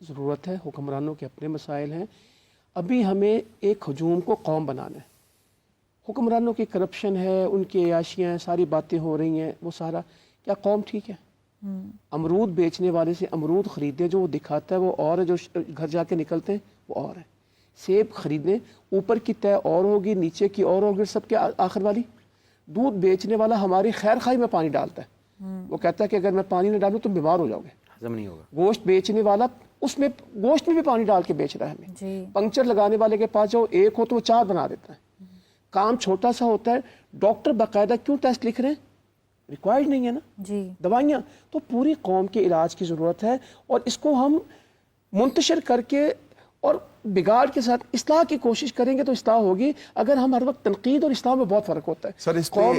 ضرورت ہے، حکمرانوں کے اپنے مسائل ہیں. ابھی ہمیں ایک ہجوم کو قوم بنانا ہے. حکمرانوں کی کرپشن ہے، ان کی عیاشیاں ہیں، ساری باتیں ہو رہی ہیں، وہ سارا کیا قوم ٹھیک ہے؟ امرود بیچنے والے سے امرود خریدیں، جو وہ دکھاتا ہے وہ اور ہے، جو گھر جا کے نکلتے ہیں وہ اور ہے. سیب خریدیں، اوپر کی تہ اور ہوگی، نیچے کی اور ہوگی، سب کے آخر والی. دودھ بیچنے والا ہماری خیر خواہی میں پانی ڈالتا ہے، وہ کہتا ہے کہ اگر میں پانی نہ ڈالوں تم بیمار ہو جاؤ گے، ہضم نہیں ہوگا. گوشت بیچنے والا اس میں گوشت میں بھی پانی ڈال کے بیچ رہا ہے ہمیں. پنکچر لگانے والے کے پاس جاؤ، ایک ہو تو وہ 4 بنا دیتا ہے. کام چھوٹا سا ہوتا ہے. ڈاکٹر باقاعدہ کیوں ٹیسٹ لکھ رہے ہیں؟ ریکوائرڈ نہیں ہے نا دوائیاں. تو پوری قوم کے علاج کی ضرورت ہے، اور اس کو ہم منتشر کر کے اور بگاڑ کے ساتھ اصلاح کی کوشش کریں گے تو اصلاح ہوگی. اگر ہم ہر وقت تنقید اور اصلاح میں بہت فرق ہوتا ہے. سر اس قوم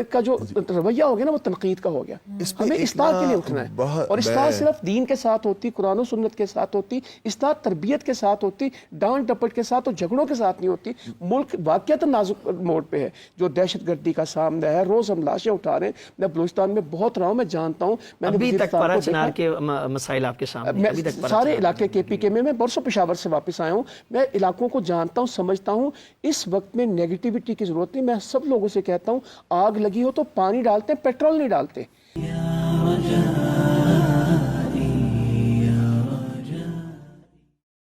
کا جو رویہ ہو گیا نا وہ تنقید کا ہو گیا. ہمیں اصلاح کے لیے اٹھنا ہے، اور اصلاح صرف دین کے ساتھ ہوتی، قرآن و سنت کے ساتھ ہوتی، اصلاح تربیت کے ساتھ ہوتی، ڈانٹ ڈپٹ کے ساتھ اور جھگڑوں کے ساتھ نہیں ہوتی. ملک واقعات نازک موڑ پہ ہے، جو دہشت گردی کا سامنا ہے، روز ہم لاشیں اٹھا رہے ہیں. میں بلوچستان میں بہت رہا ہوں، میں جانتا ہوں. میں نے ابھی تک پارا چنار کے مسائل آپ کے سامنے، سارے علاقے کے پی کے میں برسوں پشاور سے واپس آیا ہوں. میں علاقوں کو جانتا ہوں، سمجھتا ہوں. اس وقت میں نیگیٹیوٹی کی ضرورت نہیں. میں سب لوگوں سے کہتا ہوں آگ لگی ہو تو پانی ڈالتے ہیں، پیٹرول نہیں ڈالتے.